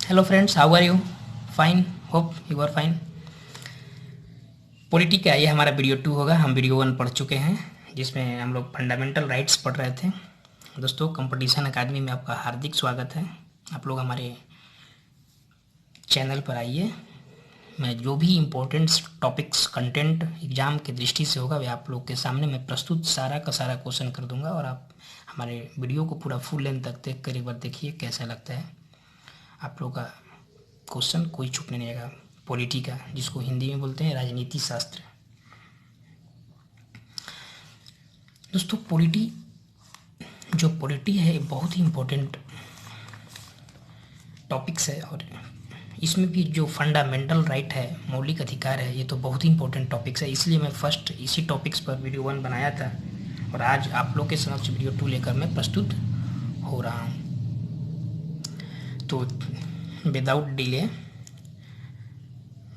Hello friends, how are you? Fine, hope you are fine. Polity का ये हमारा video 2 होगा। हम वीडियो 1 पढ़ चुके हैं जिसमें हम लोग फंडामेंटल राइट्स पढ़ रहे थे। दोस्तों, कंपटीशन अकादमी में आपका हार्दिक स्वागत है। आप लोग हमारे चैनल पर आइए। मैं जो भी इम्पोर्टेंट टॉपिक्स कंटेंट एग्ज़ाम की दृष्टि से होगा वे आप लोग के सामने मैं प्रस्तुत सारा का सारा क्वेश्चन कर दूंगा और आप हमारे वीडियो को पूरा फुल लेंथ तक देख कर एक बार देखिए कैसा लगता है। आप लोग का क्वेश्चन कोई छूटने नहीं आएगा। पॉलिटी का, जिसको हिंदी में बोलते हैं राजनीति शास्त्र। दोस्तों, पॉलिटी है बहुत ही इम्पोर्टेंट टॉपिक्स है और इसमें भी जो फंडामेंटल राइट है, मौलिक अधिकार है, ये तो बहुत ही इम्पोर्टेंट टॉपिक्स है। इसलिए मैं फर्स्ट इसी टॉपिक्स पर वीडियो 1 बनाया था और आज आप लोग के समक्ष वीडियो 2 लेकर मैं प्रस्तुत हो रहा हूँ। तो विदाउट डिले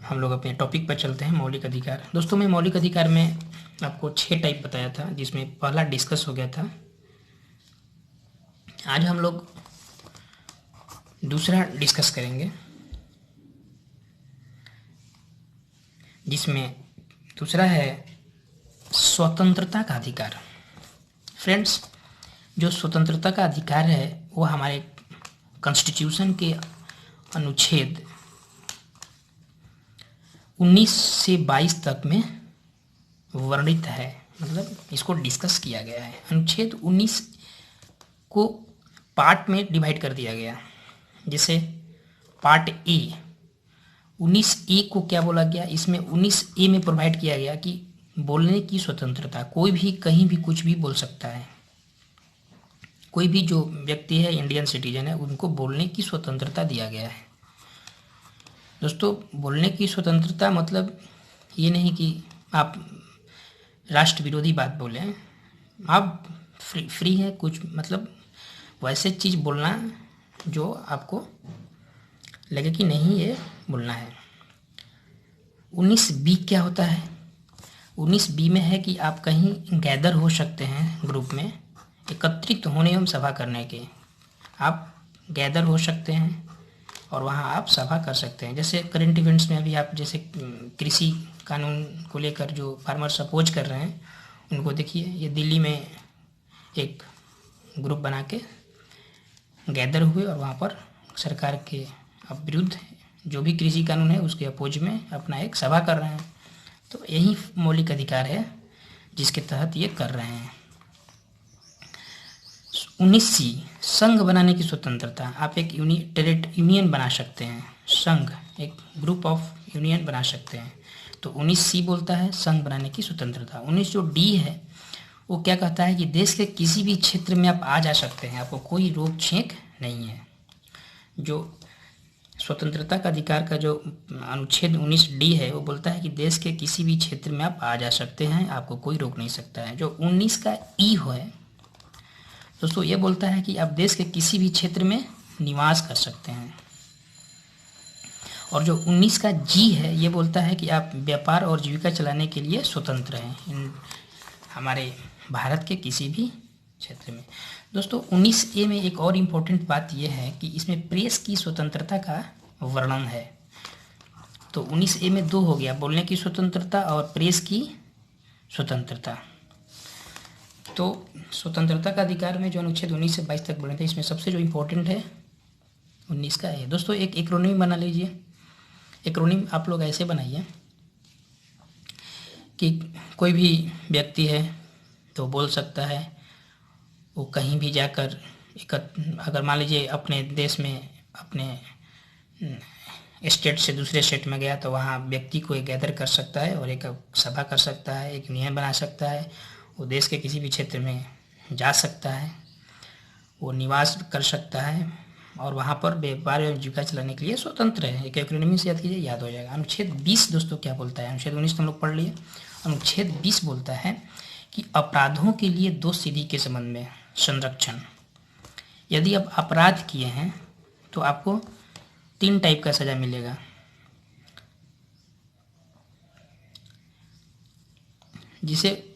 हम लोग अपने टॉपिक पर चलते हैं। मौलिक अधिकार। दोस्तों, मैं मौलिक अधिकार में आपको 6 टाइप बताया था, जिसमें पहला डिस्कस हो गया था। आज हम लोग दूसरा डिस्कस करेंगे, जिसमें दूसरा है स्वतंत्रता का अधिकार। फ्रेंड्स, जो स्वतंत्रता का अधिकार है वो हमारे कॉन्स्टिट्यूशन के अनुच्छेद 19 से 22 तक में वर्णित है। मतलब इसको डिस्कस किया गया है। अनुच्छेद 19 को पार्ट में डिवाइड कर दिया गया। जैसे पार्ट ए, 19A को क्या बोला गया, इसमें 19A में प्रोवाइड किया गया कि बोलने की स्वतंत्रता, कोई भी कहीं भी कुछ भी बोल सकता है। कोई भी जो व्यक्ति है, इंडियन सिटीजन है, उनको बोलने की स्वतंत्रता दिया गया है। दोस्तों, बोलने की स्वतंत्रता मतलब ये नहीं कि आप राष्ट्र विरोधी बात बोलें। आप फ्री है कुछ, मतलब वैसे चीज़ बोलना जो आपको लगे कि नहीं ये बोलना है। 19B क्या होता है? 19B में है कि आप कहीं गैदर हो सकते हैं, ग्रुप में एकत्रित होने एवं सभा करने के। आप गैदर हो सकते हैं और वहाँ आप सभा कर सकते हैं। जैसे करंट इवेंट्स में अभी आप जैसे कृषि कानून को लेकर जो फार्मर्स अपोज कर रहे हैं, उनको देखिए, ये दिल्ली में एक ग्रुप बना के गैदर हुए और वहाँ पर सरकार के विरुद्ध जो भी कृषि कानून है उसके अपोज में अपना एक सभा कर रहे हैं। तो यही मौलिक अधिकार है जिसके तहत ये कर रहे हैं। 19C, संघ बनाने की स्वतंत्रता। आप एक यूनियन बना सकते हैं, संघ, एक ग्रुप ऑफ यूनियन बना सकते हैं। तो 19C बोलता है संघ बनाने की स्वतंत्रता। 19 जो D है वो क्या कहता है कि देश के किसी भी क्षेत्र में आप आ जा सकते हैं, आपको कोई रोक छेक नहीं है। जो स्वतंत्रता का अधिकार का जो अनुच्छेद 19D है वो बोलता है कि देश के किसी भी क्षेत्र में आप आ जा सकते हैं, आपको कोई रोक नहीं सकता है। जो 19 का E है दोस्तों, ये बोलता है कि आप देश के किसी भी क्षेत्र में निवास कर सकते हैं। और जो 19 का G है ये बोलता है कि आप व्यापार और जीविका चलाने के लिए स्वतंत्र हैं हमारे भारत के किसी भी क्षेत्र में। दोस्तों, 19A में एक और इम्पोर्टेंट बात यह है कि इसमें प्रेस की स्वतंत्रता का वर्णन है। तो 19A में 2 हो गया, बोलने की स्वतंत्रता और प्रेस की स्वतंत्रता। तो स्वतंत्रता का अधिकार में जो अनुच्छेद 19 से 22 तक बोले थे, इसमें सबसे जो इम्पोर्टेंट है 19 का है। दोस्तों, एक एक्रोनिम बना लीजिए। एक्रोनिम आप लोग ऐसे बनाइए कि कोई भी व्यक्ति है तो बोल सकता है, वो कहीं भी जाकर अगर मान लीजिए अपने देश में, अपने स्टेट से दूसरे स्टेट में गया तो वहाँ व्यक्ति को एक गैदर कर सकता है और एक सभा कर सकता है, एक यूनियन बना सकता है। वो देश के किसी भी क्षेत्र में जा सकता है, वो निवास कर सकता है और वहाँ पर व्यापार एवं जीविका चलाने के लिए स्वतंत्र है। एक एक्रोनिमी से याद कीजिए, याद हो जाएगा। अनुच्छेद 20 दोस्तों क्या बोलता है? अनुच्छेद 19 तो हम लोग पढ़ लिए। अनुच्छेद 20 बोलता है कि अपराधों के लिए दोष विधि के संबंध में संरक्षण। यदि आप अपराध किए हैं तो आपको 3 टाइप का सज़ा मिलेगा। जिसे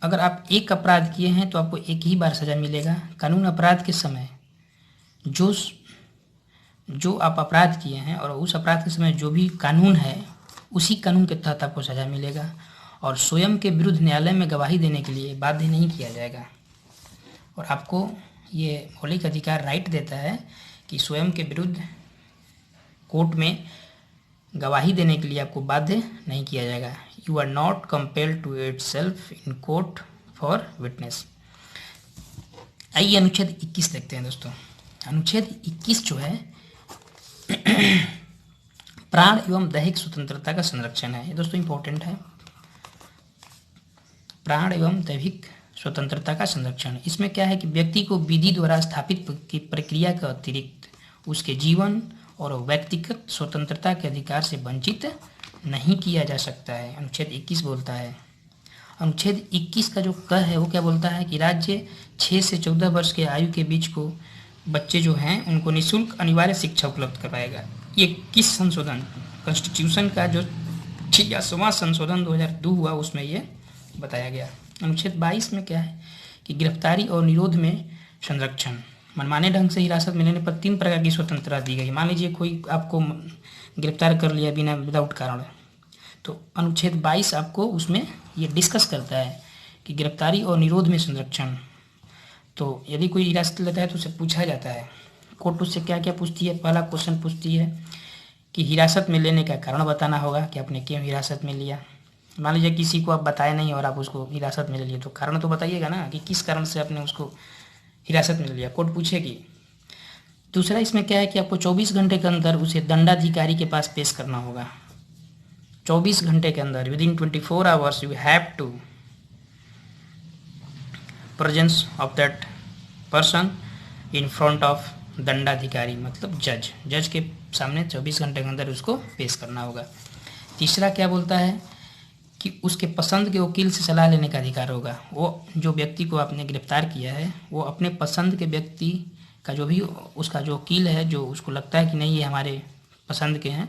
अगर आप एक अपराध किए हैं तो आपको एक ही बार सज़ा मिलेगा। कानून अपराध के समय जो आप अपराध किए हैं और उस अपराध के समय जो भी कानून है उसी कानून के तहत आपको सज़ा मिलेगा, और स्वयं के विरुद्ध न्यायालय में गवाही देने के लिए बाध्य नहीं किया जाएगा। और आपको ये मौलिक अधिकार राइट देता है कि स्वयं के विरुद्ध कोर्ट में गवाही देने के लिए आपको बाध्य नहीं किया जाएगा। You are not compelled to add self in court for witness. आइए अनुच्छेद 21 देखते हैं दोस्तों। अनुच्छेद 21 जो है प्राण एवं दैहिक स्वतंत्रता का संरक्षण है। ये दोस्तों इंपॉर्टेंट है, प्राण एवं दैहिक स्वतंत्रता का संरक्षण। इसमें क्या है कि व्यक्ति को विधि द्वारा स्थापित की प्रक्रिया के अतिरिक्त उसके जीवन और व्यक्तिगत स्वतंत्रता के अधिकार से वंचित नहीं किया जा सकता है, अनुच्छेद 21 बोलता है। अनुच्छेद 21 का जो क है वो क्या बोलता है कि राज्य 6 से 14 वर्ष के आयु के बीच को बच्चे जो हैं उनको निःशुल्क अनिवार्य शिक्षा उपलब्ध करवाएगा। ये किस संशोधन, कॉन्स्टिट्यूशन का जो 86वां संशोधन 2002 हुआ उसमें ये बताया गया। अनुच्छेद 22 में क्या है कि गिरफ्तारी और निरोध में संरक्षण। मनमाने ढंग से हिरासत में लेने पर 3 प्रकार की स्वतंत्रता दी गई। मान लीजिए कोई आपको गिरफ्तार कर लिया बिना विदाउट कारण, तो अनुच्छेद 22 आपको उसमें ये डिस्कस करता है कि गिरफ्तारी और निरोध में संरक्षण। तो यदि कोई हिरासत लेता है तो उसे पूछा जाता है, कोर्ट उससे क्या क्या पूछती है। पहला क्वेश्चन पूछती है कि हिरासत में लेने का कारण बताना होगा कि आपने क्यों हिरासत में लिया। मान लीजिए किसी को आप बताए नहीं और आप उसको हिरासत में ले लिए, तो कारण तो बताइएगा ना कि किस कारण से आपने उसको हिरासत में ले लिया, कोर्ट पूछेगी। दूसरा इसमें क्या है कि आपको 24 घंटे के अंदर उसे दंडाधिकारी के पास पेश करना होगा। 24 घंटे के अंदर, within 24 hours you have to presence of that person in front of दंडाधिकारी, मतलब जज के सामने 24 घंटे के अंदर उसको पेश करना होगा। तीसरा क्या बोलता है कि उसके पसंद के वकील से सलाह लेने का अधिकार होगा। वो जो व्यक्ति को आपने गिरफ्तार किया है वो अपने पसंद के व्यक्ति का जो भी उसका जो वकील है, जो उसको लगता है कि नहीं ये हमारे पसंद के हैं,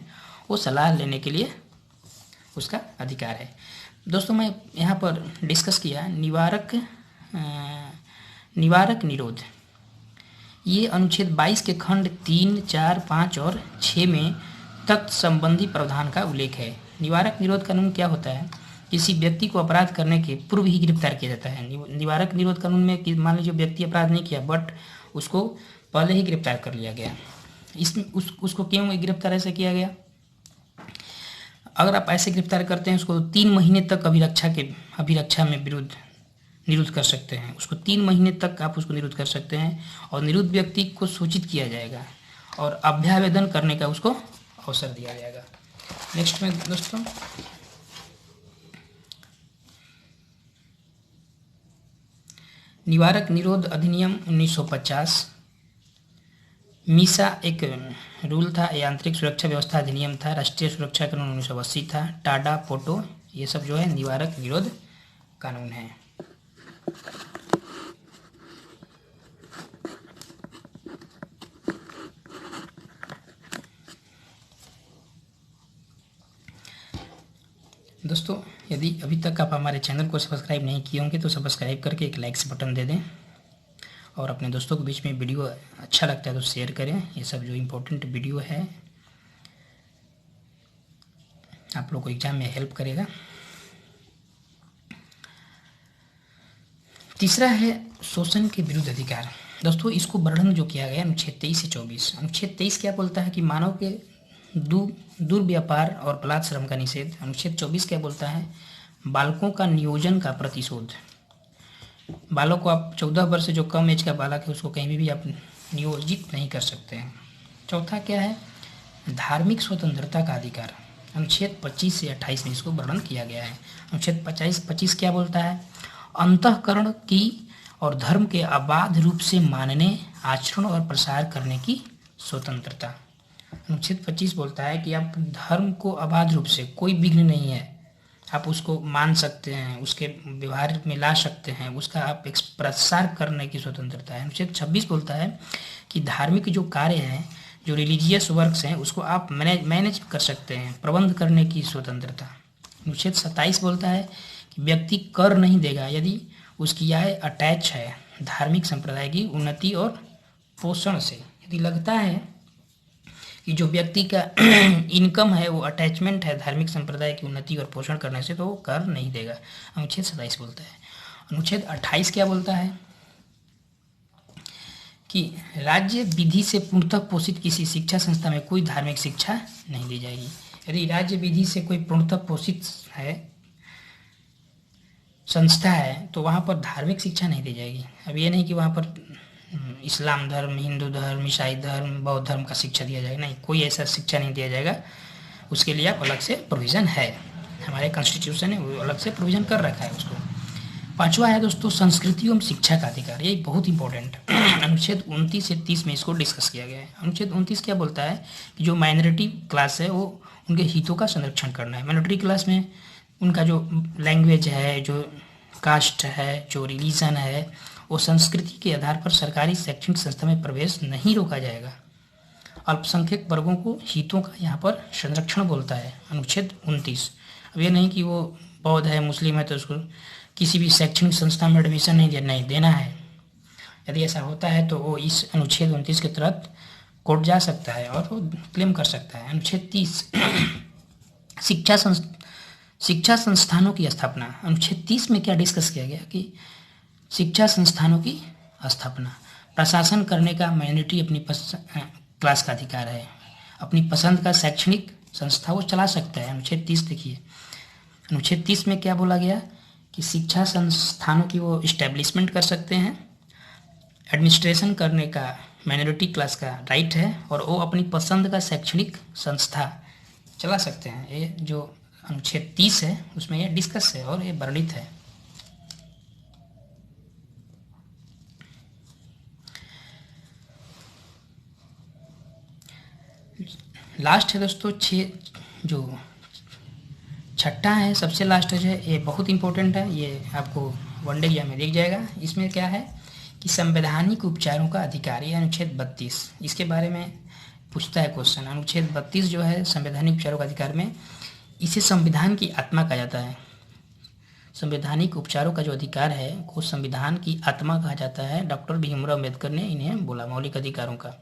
वो सलाह लेने के लिए उसका अधिकार है। दोस्तों मैं यहाँ पर डिस्कस किया निवारक निरोध। ये अनुच्छेद 22 के खंड 3, 4, 5 और 6 में तत्व संबंधी प्रावधान का उल्लेख है। निवारक निरोध कानून क्या होता है? किसी व्यक्ति को अपराध करने के पूर्व ही गिरफ्तार किया जाता है। निवारक निरोध कानून में कि मान लीजिए व्यक्ति अपराध नहीं किया बट उसको पहले ही गिरफ्तार कर लिया गया। इसमें उसको क्यों गिरफ्तार ऐसे किया गया? अगर आप ऐसे गिरफ्तार करते हैं उसको 3 महीने तक अभिरक्षा में विरुद्ध निरुद्ध कर सकते हैं। उसको 3 महीने तक आप उसको निरुद्ध कर सकते हैं और निरुद्ध व्यक्ति को सूचित किया जाएगा और अभ्यावेदन करने का उसको अवसर दिया जाएगा। नेक्स्ट में दोस्तों निवारक निरोध अधिनियम 1950, मीसा एक रूल था, यांत्रिक सुरक्षा व्यवस्था अधिनियम था, राष्ट्रीय सुरक्षा कानून 1980 था, टाडा पोटो, ये सब जो है निवारक निरोध कानून है। दोस्तों यदि अभी तक आप हमारे चैनल को सब्सक्राइब नहीं किए होंगे तो सब्सक्राइब करके एक लाइक से बटन दे दें और अपने दोस्तों के बीच में वीडियो अच्छा लगता है तो शेयर करें। ये सब जो इम्पोर्टेंट वीडियो है आप लोग को एग्जाम में हेल्प करेगा। तीसरा है शोषण के विरुद्ध अधिकार। दोस्तों इसको वर्णन जो किया गया अनुच्छेद 23 से 24। अनुच्छेद 23 क्या बोलता है कि मानव के दुर्व्यापार और बलात् श्रम का निषेध। अनुच्छेद 24 क्या बोलता है? बालकों का नियोजन का प्रतिशोध। बालक को आप 14 वर्ष से जो कम एज का बालक है उसको कहीं भी आप नियोजित नहीं कर सकते हैं। चौथा क्या है? धार्मिक स्वतंत्रता का अधिकार। अनुच्छेद 25 से 28 में इसको वर्णन किया गया है। अनुच्छेद 25 क्या बोलता है? अंतःकरण की और धर्म के अबाध रूप से मानने, आचरण और प्रसार करने की स्वतंत्रता। अनुच्छेद 25 बोलता है कि आप धर्म को अबाध रूप से, कोई विघ्न नहीं है, आप उसको मान सकते हैं, उसके व्यवहार में ला सकते हैं, उसका आप प्रसार करने की स्वतंत्रता है। अनुच्छेद 26 बोलता है कि धार्मिक जो कार्य हैं, जो रिलीजियस वर्क्स हैं, उसको आप मैनेज कर सकते हैं, प्रबंध करने की स्वतंत्रता। अनुच्छेद 27 बोलता है कि व्यक्ति कर नहीं देगा यदि उसकी आय अटैच है धार्मिक संप्रदाय की उन्नति और पोषण से। यदि लगता है कि जो व्यक्ति का इनकम है वो अटैचमेंट है धार्मिक संप्रदाय की उन्नति और पोषण करने से, तो वो कर नहीं देगा। अनुच्छेद 27 बोलता है। अनुच्छेद 28 क्या बोलता है कि राज्य विधि से पूर्णतः पोषित किसी शिक्षा संस्था में कोई धार्मिक शिक्षा नहीं दी जाएगी। यदि राज्य विधि से कोई पूर्णतः पोषित है संस्था है तो वहाँ पर धार्मिक शिक्षा नहीं दी जाएगी। अब ये नहीं कि वहाँ पर इस्लाम धर्म, हिंदू धर्म, ईसाई धर्म, बौद्ध धर्म का शिक्षा दिया जाएगा, नहीं, कोई ऐसा शिक्षा नहीं दिया जाएगा। उसके लिए आप अलग से प्रोविज़न है, हमारे कॉन्स्टिट्यूशन ने वो अलग से प्रोविज़न कर रखा है उसको। पांचवा है दोस्तों संस्कृति एवं शिक्षा का अधिकार, ये बहुत इंपॉर्टेंट अनुच्छेद 29 से 30 में इसको डिस्कस किया गया है। अनुच्छेद 29 क्या बोलता है कि जो माइनॉरिटी क्लास है वो उनके हितों का संरक्षण करना है। माइनॉरिटी क्लास में उनका जो लैंग्वेज है, जो कास्ट है, जो रिलीजन है, वो संस्कृति के आधार पर सरकारी शैक्षणिक संस्था में प्रवेश नहीं रोका जाएगा। अल्पसंख्यक वर्गों को हितों का यहाँ पर संरक्षण बोलता है अनुच्छेद 29। अब ये नहीं कि वो बौद्ध है, मुस्लिम है तो उसको किसी भी शैक्षणिक संस्था में एडमिशन नहीं देना है। यदि ऐसा होता है तो वो इस अनुच्छेद 29 के तहत कोर्ट जा सकता है और वो क्लेम कर सकता है। अनुच्छेद 30 शिक्षा संस्थानों की स्थापना। अनुच्छेद 30 में क्या डिस्कस किया गया कि शिक्षा संस्थानों की स्थापना प्रशासन करने का माइनॉरिटी अपनी क्लास का अधिकार है। अपनी पसंद का शैक्षणिक संस्था वो चला सकता है। अनुच्छेद 30 देखिए, अनुच्छेद 30 में क्या बोला गया कि शिक्षा संस्थानों की वो इस्टेब्लिशमेंट कर सकते हैं, एडमिनिस्ट्रेशन करने का माइनॉरिटी क्लास का राइट है और वो अपनी पसंद का शैक्षणिक संस्था चला सकते हैं। ये जो अनुच्छेद 30 है उसमें ये डिस्कस है और ये वर्णित है। लास्ट है दोस्तों जो छठा है, सबसे लास्ट है, ये बहुत इंपॉर्टेंट है, ये आपको वनडे एग्जाम में दिख जाएगा। इसमें क्या है कि संवैधानिक उपचारों का अधिकार, ये अनुच्छेद 32, इसके बारे में पूछता है क्वेश्चन। अनुच्छेद 32 जो है संवैधानिक उपचारों का अधिकार में, इसे संविधान की आत्मा कहा जाता है। संवैधानिक उपचारों का जो अधिकार है वो संविधान की आत्मा कहा जाता है। डॉक्टर भीमराव अम्बेडकर ने इन्हें बोला मौलिक अधिकारों का।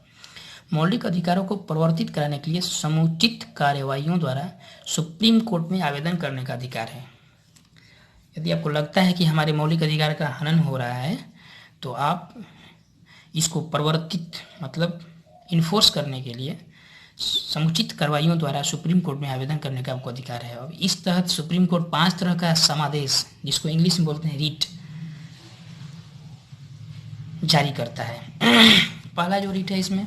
मौलिक अधिकारों को परिवर्तित कराने के लिए समुचित कार्यवाहियों द्वारा सुप्रीम कोर्ट में आवेदन करने का अधिकार है। यदि आपको लगता है कि हमारे मौलिक अधिकार का हनन हो रहा है तो आप इसको परिवर्तित मतलब इन्फोर्स करने के लिए समुचित कार्रवाइयों द्वारा सुप्रीम कोर्ट में आवेदन करने का आपको अधिकार है। अब इस तहत सुप्रीम कोर्ट 5 तरह का समादेश, जिसको इंग्लिश में बोलते हैं रीट, जारी करता है। पहला जो रीट है इसमें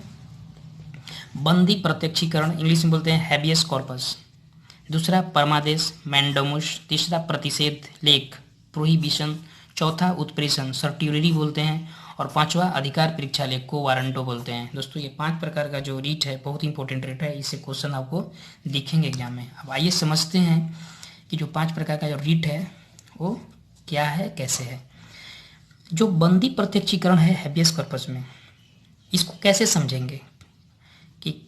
बंदी प्रत्यक्षीकरण, इंग्लिश में बोलते हैं हैबियस कॉर्पस। दूसरा परमादेश मैंडोमुस। तीसरा प्रतिषेध लेख प्रोहिबिशन। चौथा उत्प्रेषण सर्ट्यूरी बोलते हैं। और पांचवा अधिकार परीक्षा लेख को वारंटो बोलते हैं। दोस्तों ये 5 प्रकार का जो रीट है बहुत इंपॉर्टेंट रीट है, इससे क्वेश्चन आपको दिखेंगे एग्जाम में। अब आइए समझते हैं कि जो 5 प्रकार का जो रीट है वो क्या है, कैसे है। जो बंदी प्रत्यक्षीकरण है हैबियस कॉर्पस में, इसको कैसे समझेंगे कि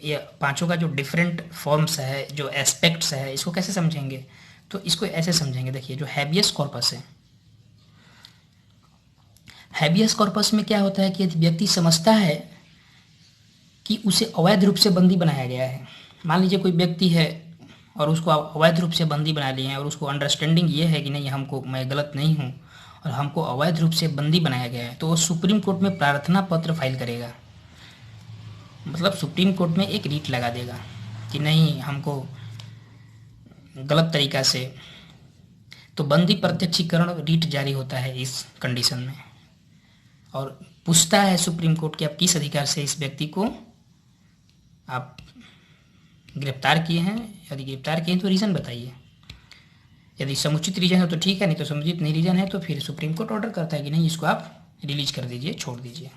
ये पांचों का जो डिफरेंट फॉर्म्स है, जो एस्पेक्ट्स है, इसको कैसे समझेंगे। तो इसको ऐसे समझेंगे, देखिए जो हैबियस कॉर्पस है, हैबियस कॉर्पस में क्या होता है कि यदि व्यक्ति समझता है कि उसे अवैध रूप से बंदी बनाया गया है, मान लीजिए कोई व्यक्ति है और उसको अवैध रूप से बंदी बना लिए हैं और उसको अंडरस्टैंडिंग ये है कि नहीं मैं गलत नहीं हूँ और हमको अवैध रूप से बंदी बनाया गया है, तो वो सुप्रीम कोर्ट में प्रार्थना पत्र फाइल करेगा। मतलब सुप्रीम कोर्ट में एक रीट लगा देगा कि नहीं हमको गलत तरीका से, तो बंदी प्रत्यक्षीकरण रीट जारी होता है इस कंडीशन में और पूछता है सुप्रीम कोर्ट कि आप किस अधिकार से इस व्यक्ति को आप गिरफ्तार किए हैं। यदि गिरफ्तार किए हैं तो रीज़न बताइए। यदि समुचित रीज़न है तो ठीक है, नहीं तो समुचित नहीं रीज़न है तो फिर सुप्रीम कोर्ट ऑर्डर करता है कि नहीं इसको आप रिलीज कर दीजिए, छोड़ दीजिए।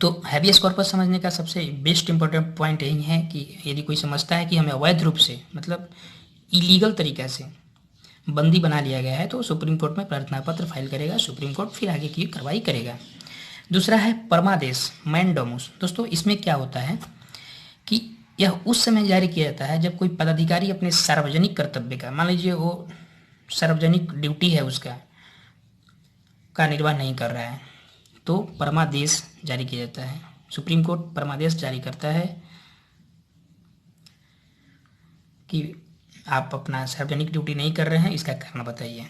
तो हैबियस कॉर्पस समझने का सबसे बेस्ट इंपॉर्टेंट पॉइंट यही है कि यदि कोई समझता है कि हमें अवैध रूप से मतलब इलीगल तरीक़ा से बंदी बना लिया गया है तो सुप्रीम कोर्ट में प्रार्थना पत्र फाइल करेगा, सुप्रीम कोर्ट फिर आगे की कार्रवाई करेगा। दूसरा है परमादेश मैंडोमुस। दोस्तों इसमें क्या होता है कि यह उस समय जारी किया जाता है जब कोई पदाधिकारी अपने सार्वजनिक कर्तव्य का, मान लीजिए वो सार्वजनिक ड्यूटी है उसका का निर्वाह नहीं कर रहा है, तो परमादेश जारी किया जाता है। सुप्रीम कोर्ट परमादेश जारी करता है कि आप अपना सार्वजनिक ड्यूटी नहीं कर रहे हैं, इसका कारण बताइए।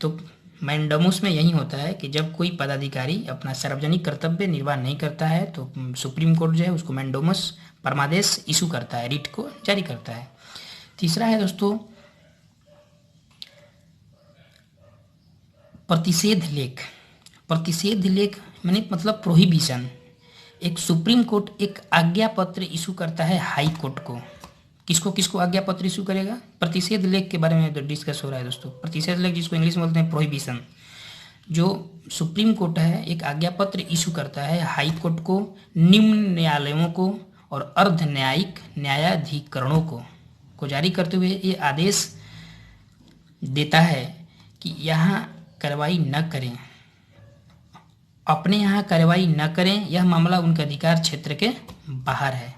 तो मैंडमस में यही होता है कि जब कोई पदाधिकारी अपना सार्वजनिक कर्तव्य निर्वाह नहीं करता है तो सुप्रीम कोर्ट जो है उसको मैंडोमस परमादेश इशू करता है, रिट को जारी करता है। तीसरा है दोस्तों प्रतिषेध लेख। प्रतिषेध लेख माने मतलब प्रोहिबिशन। एक सुप्रीम कोर्ट एक आज्ञा पत्र इशू करता है हाई कोर्ट को। किसको किसको आज्ञा पत्र इशू करेगा? प्रतिषेध लेख के बारे में डिस्कस हो रहा है दोस्तों। प्रतिषेध लेख जिसको इंग्लिश में बोलते हैं प्रोहिबिशन, जो सुप्रीम कोर्ट है एक आज्ञा पत्र इशू करता है हाई कोर्ट को, निम्न न्यायालयों को और अर्ध न्यायिक न्यायाधिकरणों को जारी करते हुए ये आदेश देता है कि यहाँ कार्रवाई न करें, अपने यहाँ कार्रवाई न करें, यह मामला उनके अधिकार क्षेत्र के बाहर है।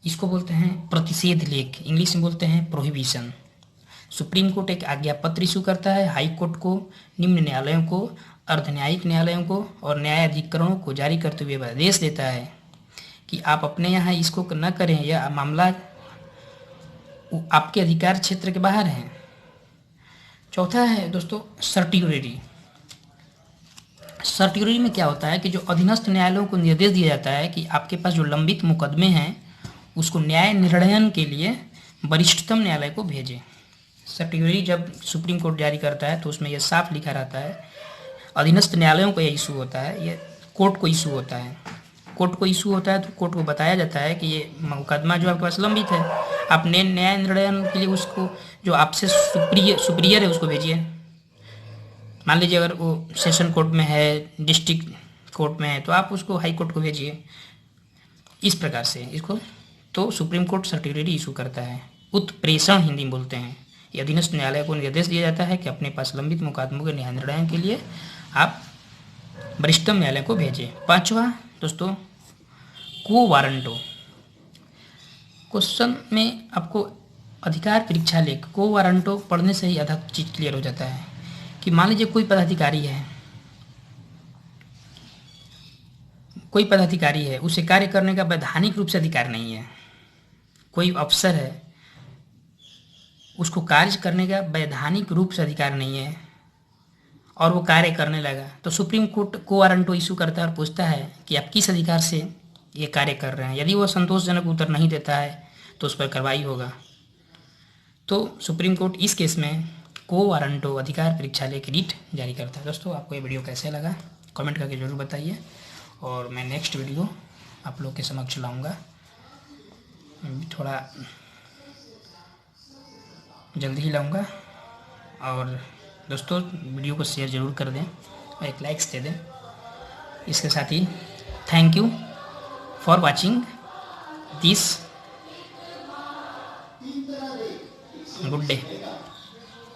इसको बोलते हैं प्रतिषेध लेख, इंग्लिश में बोलते हैं प्रोहिबिशन। सुप्रीम कोर्ट एक आज्ञा पत्र इशू करता है हाई कोर्ट को, निम्न न्यायालयों को, अर्ध न्यायिक न्यायालयों को और न्यायाधिकरणों को जारी करते हुए आदेश देता है कि आप अपने यहाँ इसको न करें, यह मामला आपके अधिकार क्षेत्र के बाहर है। चौथा है दोस्तों सर्टियोररी। सर्टियोररी में क्या होता है कि जो अधीनस्थ न्यायालयों को निर्देश दिया जाता है कि आपके पास जो लंबित मुकदमे हैं उसको न्याय निर्णयन के लिए वरिष्ठतम न्यायालय को भेजें। सर्टियोररी जब सुप्रीम कोर्ट जारी करता है तो उसमें यह साफ लिखा रहता है अधीनस्थ न्यायालयों को यह इशू होता है, ये कोर्ट को इशू होता है। कोर्ट को इशू होता है तो कोर्ट को बताया जाता है कि ये मुकदमा जो आपके पास लंबित है, आप न्याय निर्णयन के लिए उसको जो आपसे सुपीरियर है उसको भेजिए। मान लीजिए अगर वो सेशन कोर्ट में है, डिस्ट्रिक्ट कोर्ट में है, तो आप उसको हाई कोर्ट को भेजिए। इस प्रकार से इसको तो सुप्रीम कोर्ट सर्टियोररी इशू करता है। उत्प्रेषण हिंदी में बोलते हैं। ये अधीनस्थ न्यायालय को निर्देश दिया जाता है कि अपने पास लंबित मुकदमों के न्याय निर्णय के लिए आप वरिष्ठतम न्यायालय को भेजें। पांचवा दोस्तों को वारंटो। क्वेश्चन में आपको अधिकार परीक्षा लेख को वारंटो पढ़ने से ही आधा चीज क्लियर हो जाता है कि मान लीजिए कोई पदाधिकारी है, उसे कार्य करने का वैधानिक रूप से अधिकार नहीं है। कोई अफसर है, उसको कार्य करने का वैधानिक रूप से अधिकार नहीं है और वो कार्य करने लगा, तो सुप्रीम कोर्ट को वारंटो इशू करता है और पूछता है कि आप किस अधिकार से ये कार्य कर रहे हैं। यदि वो संतोषजनक उत्तर नहीं देता है तो उस पर कार्रवाई होगा। तो सुप्रीम कोर्ट इस केस में को वारंटो अधिकार परीक्षा लेख रिट जारी करता है। दोस्तों आपको ये वीडियो कैसे लगा कमेंट करके जरूर बताइए और मैं नेक्स्ट वीडियो आप लोग के समक्ष लाऊंगा। थोड़ा जल्दी ही लाऊंगा और दोस्तों वीडियो को शेयर ज़रूर कर दें और एक लाइक्स दे दें। इसके साथ ही thank you for watching this. Good day.